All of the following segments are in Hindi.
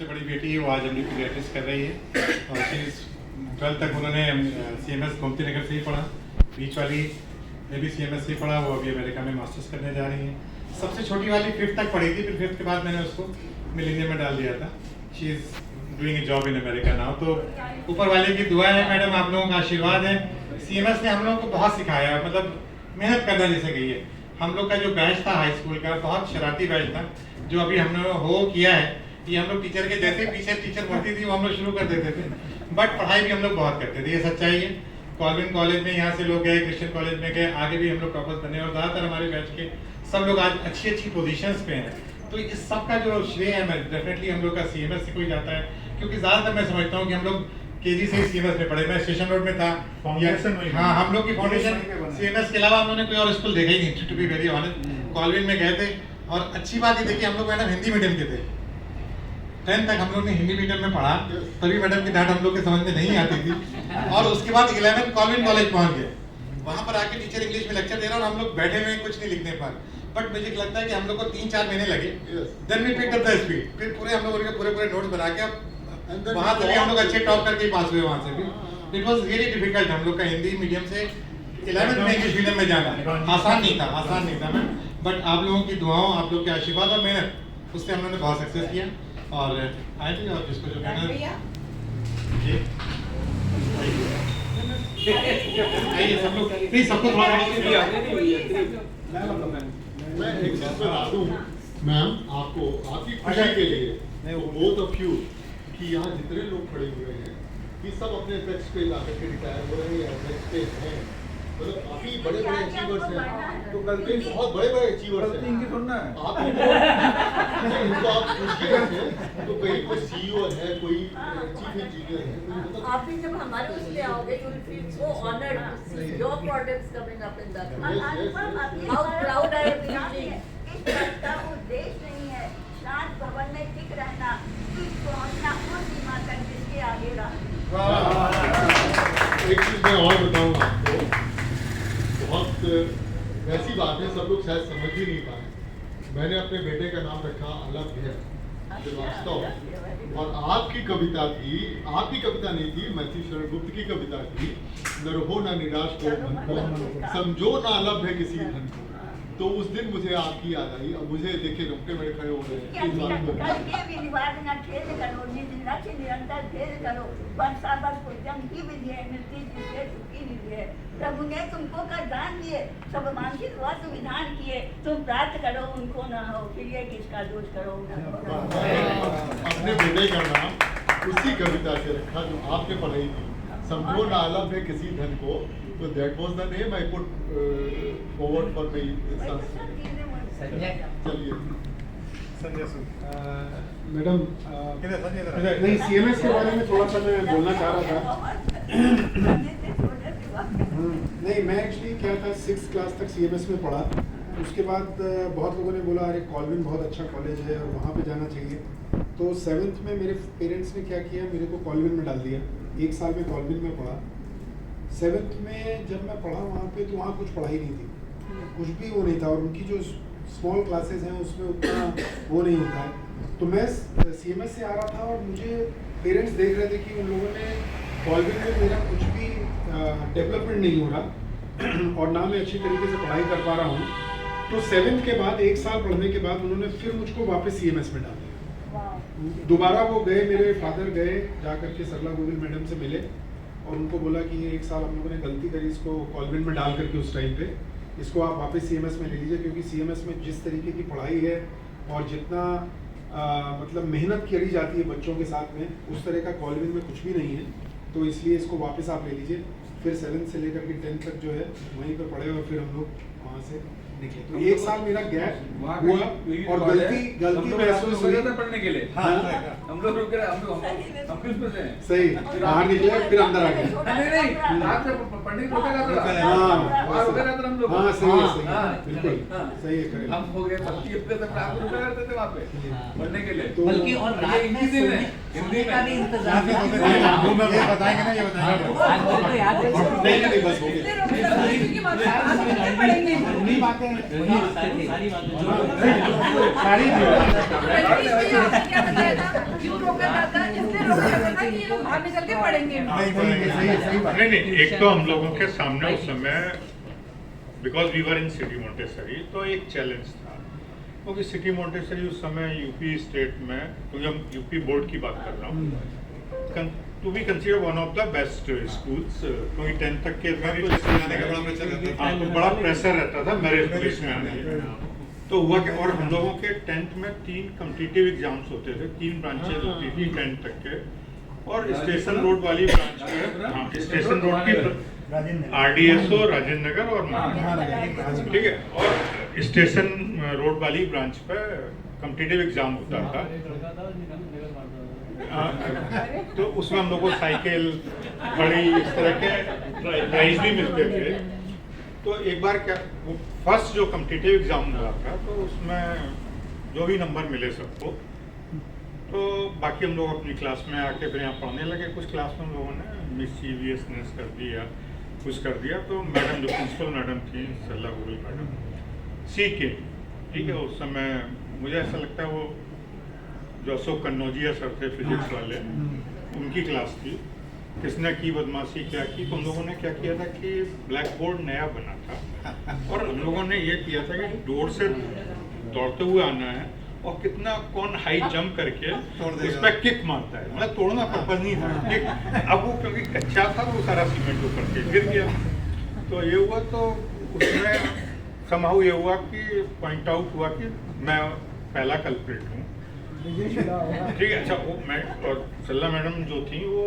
सबसे बड़ी बेटी है वो आज अपनी पीडियाट्रिक्स कर रही है और शीज 12 तक उन्होंने CMS गोमती नगर से ही पढ़ा। बीच वाली ने भी CMS से ही पढ़ा, वो अभी अमेरिका में मास्टर्स करने जा रही है। सबसे छोटी वाली 5th तक पढ़ी थी, फिर 5th के बाद मैंने उसको मिलेनियम में डाल दिया था। She is doing a job in America now. तो ऊपर वाले की दुआ है मैडम, आप लोगों का आशीर्वाद है। CMS ने हम लोगों को बहुत सिखाया, मतलब मेहनत करना जैसे गई है। हम लोग का जो बैच था हाई स्कूल का, बहुत शरारती बैच था, जो अभी हमने हो किया है कि हम लोग टीचर के जैसे पीछे टीचर पढ़ती थी वो हम लोग शुरू कर देते थे, बट पढ़ाई भी हम लोग बहुत करते थे, ये सच्चाई है। कॉलविन कॉलेज में यहाँ से लोग गए, क्रिश्चियन कॉलेज में गए, आगे भी हम लोग टॉपर्स बने और ज़्यादातर हमारे बैच के सब लोग आज अच्छी अच्छी पोजीशंस पे हैं। तो इस सब का जो श्रेय है डेफिनेटली हम लोग का CMS से कोई जाता है, क्योंकि ज़्यादातर मैं समझता हूँ कि हम लोग KG से ही CMS में पढ़े। मैं स्टेशन रोड में था, हाँ हम लोग की फाउंडेशन CMS के अलावा हम लोगों ने कोई और स्कूल देखा ही नहीं, to be very honest. Colvin में गए थे और अच्छी बात ये देखिए हम लोग मैडम हिंदी मीडियम के थे, 10th तक हम लोग ने हिंदी मीडियम में पढ़ा, तभी मैडम की डांट हम लोग के समझ में नहीं आती थी। और उसके बाद 11th कॉलविन कॉलेज पहुंच गए, वहाँ पर आके टीचर इंग्लिश में लेक्चर दे रहा और हम लोग बैठे हुए कुछ नहीं लिखने पर, बट मुझे लगता है कि हम लोग को 3-4 महीने लगे। Then we picked up the speed, फिर पूरे हम लोग उनके पूरे नोट्स बना के वहाँ से भी हम लोग अच्छे टॉप करके पास हुए वहाँ से भी। इट वॉज रियली डिफिकल्ट हम लोग का हिंदी मीडियम से 11th में इंग्लिश मीडियम में जाना, आसान नहीं था मैम, बट आप लोगों की दुआओं, आप लोग के आशीर्वाद और मेहनत, उससे हम लोगों ने बहुत सक्सेस किया। और आए थे और जिसको जो कहना जी आइए सब लोग प्लीज, सबको थोड़ा मैं एक चीज बता दूं मैम आपको, आपकी खुशी के लिए, बोथ ऑफ यू, कि यहाँ जितने लोग खड़े हुए हैं ये सब अपने पेक्स पे लाकर के रिटायर हो रहे हैं, पेक्स पे हैं, मतलब काफी बड़े अचीवर्स हैं, तो कल के बहुत बड़े अचीवर्स हैं। आप इनको आप पूछिए तो कहीं कोई CEO है, कोई चीफ इंजीनियर है, कोई मतलब आप भी जब हमारे उसमें आओगे you will feel so honored to see your products coming up in that. How proud I am feeling. इस बात का उद्देश्य नहीं है राज भवन में टिक रहना, ठीक पहुंचना उस सीमा तक जिसके आगे रहा। एक चीज मैं और बताऊं आपको, बहुत वैसी बात है, सब लोग शायद समझ ही नहीं पाए। मैंने अपने बेटे का नाम रखा अलभ्य श्रीवास्तव, और आपकी कविता थी, आपकी कविता नहीं थी, मैथ्यू शरण गुप्त की कविता थी, न रहो न निराश को मन को, समझो न अलभ्य किसी धन को। तो उस दिन मुझे आपकी याद आई, अब मुझे देखिए रुकते मेरे खड़े हो रहे हैं। प्रभु ने तुमको कर दान दिए, सब मानसिक स्वास्थ्य विधान किए, तुम प्राप्त करो उनको न हो, फिर ये किसका दोष करो। अपने बेटे का नाम उसी कविता से रखा जो आपने पढ़ाई थी, समझो न अलभ्य किसी धन को। So that was the name I put forward for my son. चलिए संजय सुन मैडम नहीं, CMS के बारे में थोड़ा सा मैं बोलना चाह रहा था। नहीं, मैं एक्चुअली क्या था, 6th क्लास तक CMS में पढ़ा, उसके बाद बहुत लोगों ने बोला अरे कॉलविन बहुत अच्छा कॉलेज है और वहाँ पे जाना चाहिए। तो 7th में मेरे पेरेंट्स ने क्या किया, मेरे को कॉलविन में डाल दिया, 1 साल में कॉलविन में पढ़ा। 7th में जब मैं पढ़ा वहाँ पे, तो वहाँ कुछ पढ़ाई नहीं थी, कुछ भी वो नहीं था, और उनकी जो स्मॉल क्लासेस हैं उसमें उतना वो नहीं होता है। तो मैं CMS से आ रहा था और मुझे पेरेंट्स देख रहे थे कि उन लोगों ने कॉलविन में मेरा कुछ भी डेवलपमेंट नहीं हो रहा और ना मैं अच्छी तरीके से पढ़ाई कर पा रहा हूँ। तो 7th के बाद 1 साल पढ़ने के बाद उन्होंने फिर मुझको वापस CMS में डाल दिया। दोबारा वो गए, मेरे फादर गए जा करके सरला गोविल मैडम से मिले और उनको बोला कि ये 1 साल हम लोगों ने गलती करी, इसको कॉलविन में डाल करके उस टाइम पे इसको आप वापस CMS में ले लीजिए, क्योंकि CMS में जिस तरीके की पढ़ाई है और जितना मतलब मेहनत करी जाती है बच्चों के साथ में, उस तरह का कॉलविन में कुछ भी नहीं है, तो इसलिए इसको वापस आप ले लीजिए। फिर 7th से लेकर के 10th तक जो है वहीं पर पढ़े और फिर हम लोग वहाँ से निकले। तो 1 साल मेरा गैप हुआ और गलती महसूस हुई पढ़ने के लिए। हम लोग रुक गए, हम किस पे से सही बाहर निकले, फिर अंदर आ गए। नहीं रात में पढ़ने को रुका था, हाँ रुका था हम लोग। हाँ सही है, बिल्कुल सही है, करेक्ट। हम हो गए 30 तक रात को रुका करते थे वहाँ पे पढ़ने के लिए। बल्कि और रात में सोने का भी इंतजाम बताएंगे ना, ये बताएंगे नहीं बस हो गया। पढ़ेंगे नहीं बातें वही स्थिति। सारी क्या बताया था? क्यों रोका जाता? इसलिए रोका जाता था कि ये लोग बाहर निकल के पढ़ेंगे। नहीं, एक तो हम लोगों के सामने उस समय because we were in City Montessori तो एक चैलेंज था, क्योंकि सिटी मॉन्टेसरी उस समय यूपी स्टेट में, क्योंकि हम यूपी बोर्ड की बात कर रहा हूँ, to be consider one of the best schools, क्योंकि 10th तक के था तो बड़ा प्रेशर रहता था मेरिट लिस्ट में आने का। तो हुआ कि और हम लोगों के 10th में 3 कॉम्पिटिटिव एग्जाम्स होते थे, 3 ब्रांचेज होती थी 10th तक के, और स्टेशन रोड वाली ब्रांच पे, हाँ स्टेशन रोड की RDSO राजेंद्र नगर और महानगर, ठीक है, और स्टेशन रोड वाली ब्रांच पे कॉम्पिटिटिव एग्जाम होता था। तो उसमें हम लोग को साइकिल, घड़ी, इस तरह के प्राइज भी मिलते थे। तो एक बार क्या, वो फर्स्ट जो कॉम्पिटिटिव एग्जाम हुआ था तो उसमें जो भी नंबर मिले सबको, तो बाकी हम लोग अपनी क्लास में आके फिर यहाँ पढ़ने लगे। कुछ क्लास में हम लोगों ने मिसचीवियसनेस कर दिया, कुछ कर दिया, तो मैडम जो प्रिंसिपल मैडम थी सल्ला गुरुल मैडम CK, ठीक है, उस समय मुझे ऐसा लगता है वो जो अशोक कन्नौजिया सर थे फिजिक्स वाले, उनकी क्लास थी। किसने की बदमाशी क्या की, तो हम लोगों ने क्या किया था कि ब्लैक बोर्ड नया बना था और हम लोगों ने ये किया था कि डोर से दौड़ते हुए आना है और कितना कौन हाई जंप करके उस पर किक मारता है, मतलब तोड़ना पर्पज नहीं था किक। अब वो क्योंकि कच्चा था वो सारा सीमेंट ऊपर के गिर गया, तो ये हुआ। तो उसमें समाउ ये हुआ कि पॉइंट आउट हुआ कि मैं पहला कल्प्रिट हूँ, ठीक है। अच्छा, वो मैं और सल्ला मैडम जो थी वो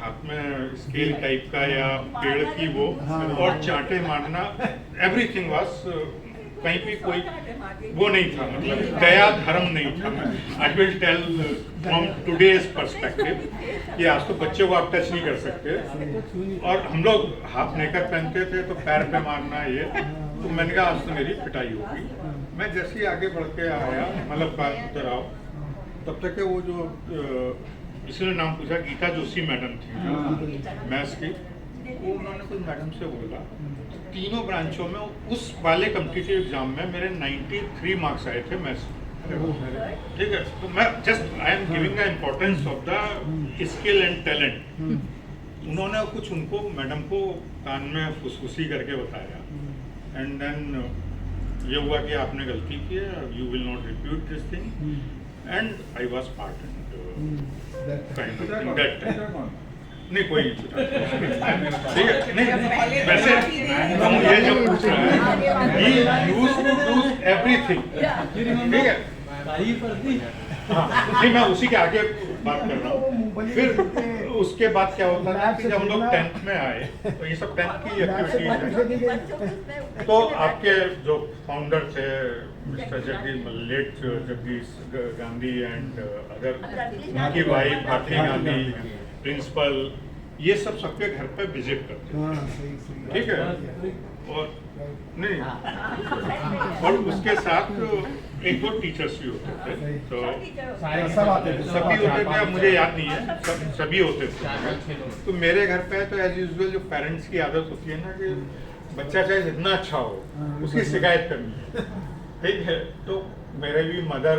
हाथ में स्केल टाइप का या पेड़ की वो और चांटे मारना, एवरीथिंग वाज, कहीं भी कोई वो नहीं था, मतलब दया धर्म नहीं था। I will tell from today's perspective कि आज तो बच्चे को आप टच नहीं कर सकते, और हम लोग हाफ नेकर पहनते थे तो पैर पे मारना ये, तो मैंने कहा आज तो मेरी पिटाई होगी। मैं जैसे ही आगे बढ़ के आया, मतलब बात उतर आओ, तब तक के वो जो इसलिए नाम पूछा, गीता जोशी मैडम थी मैथ्स की, वो उन्होंने कुछ मैडम से बोला, तीनों ब्रांचों में उस वाले कॉम्पिटिटिव एग्जाम में मेरे 93 मार्क्स आए थे मैथ्स, ठीक है। तो मैं just I am giving the importance of the skill and talent. उन्होंने कुछ उनको मैडम को कान में फुसफुसी करके बताया, एंड देन ये हुआ कि आपने गलती की है, you will not repeat this thing, and I was partnered kind of in that time. नहीं कोई नहीं पूछा, ठीक है, नहीं वैसे हम ये जो पूछ रहे हैं, he used to do everything, ठीक है। हाँ, नहीं मैं उसी के आगे बात कर रहा हूँ। फिर उसके बाद क्या होता है कि जब हम लोग 10th में आए, तो ये सब 10th की एक्टिविटीज है। तो आपके जो फाउंडर थे mister Jagdish, late Jagdish Gandhi and other, उनकी वाइफ भारती गांधी, प्रिंसिपल, ये सब सबके घर पे विजिट करते हैं, ठीक है। और नहीं, और उसके साथ एक दो टीचर्स भी होते थे, तो सभी होते थे, अब मुझे याद नहीं है, सभी होते थे। तो मेरे घर पे तो एज यूजुअल जो पेरेंट्स की आदत होती है ना कि बच्चा चाहे जितना अच्छा हो उसकी शिकायत करनी है, ठीक है। तो मेरे भी मदर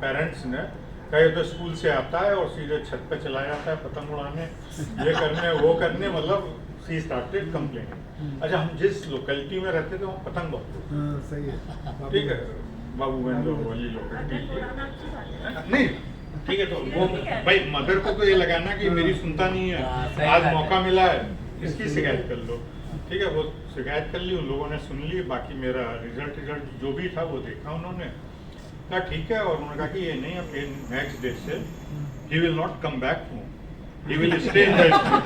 पेरेंट्स ने कहे तो स्कूल से आता है और सीधे छत पे चला जाता है पतंग उड़ाने, ये करने वो करने, मतलब सी स्टार्टेड कंप्लेनिंग। अच्छा, हम जिस लोकेलिटी में रहते थे वहाँ पतंग बहुत, सही है, ठीक है, बाबूगंज वाली लोकेलिटी, नहीं ठीक है। तो वो भाई मदर को तो ये लगाना कि मेरी सुनता नहीं है, आज मौका मिला है इसकी शिकायत कर लो, ठीक है। वो शिकायत कर ली, उन लोगों ने सुन ली, बाकी मेरा रिजल्ट जो भी था वो देखा उन्होंने, कहा ठीक है, और उन्होंने कहा कि ये नहीं, अब नेक्स्ट डे से he will not come back home, he will stay in the school.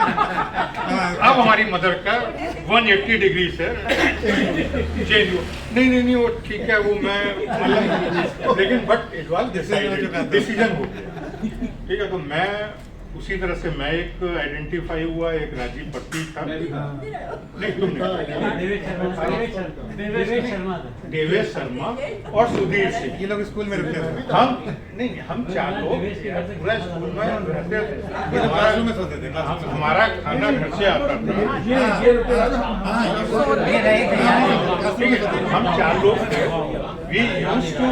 अब हमारी मदर का 180 डिग्री से चेंज हुआ, नहीं वो ठीक है, वो मैं मतलब, लेकिन बट इट वाज डिसीजन हो गया, ठीक है। तो मैं उसी तरह से मैं एक आइडेंटिफाई हुआ, एक राजीव पट्टी था। नहीं तुम देवेश शर्मा और सुधीर सिंह। ये लोग स्कूल में रुकते थे। हम 4 लोग पूरा स्कूल में रहते थे। क्लासरूम में सोते थे। हमारा खाना घर से आता था। हम 4 लोग थे। We used to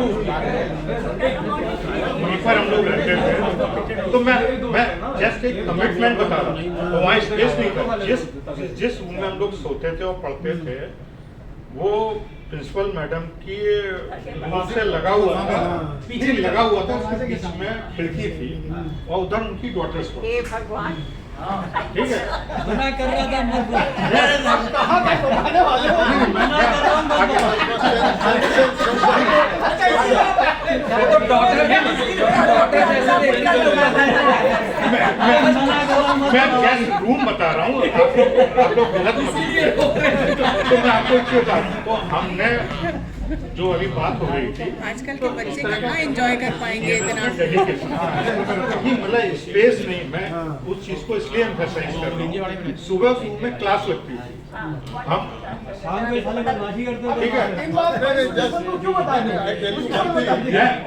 पर हम लोग रहते थे। तो मैं जस्ट एक कमिटमेंट बता रहा हूँ। तो वहाँ स्पेस नहीं था। जिस रूम में हम लोग सोते थे और पढ़ते थे वो प्रिंसिपल मैडम की रूम से लगा हुआ था, पीछे लगा हुआ था, उसके बीच में खिड़की थी और उधर उनकी डॉटर्स को। हे भगवान ठीक है, मना कर रहा था मैं मैं रूम बता रहा हूँ, आप लोग गलत मत लीजिए। तो मैं आपको एक बता रहा हूँ, तो हमने जो अभी बात हो रही थी, आजकल के बच्चे कहाँ एंजॉय कर पाएंगे इतना। मतलब स्पेस नहीं, मैं उस चीज को इसलिए एम्फसाइज कर रहा हूँ। सुबह में क्लास लगती है, हम शाम को साले बदमाशी करते हो। ठीक है, क्यों बताएंगे? I tell you one thing.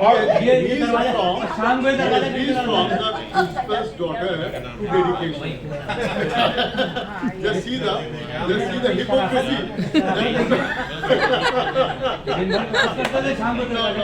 और ये He is दरवाजा शाम को दरवाजा he is from the principal's daughter to dedication. Just see the hypocrisy. दिन भर क्लास करते थे, शाम को दरवाजा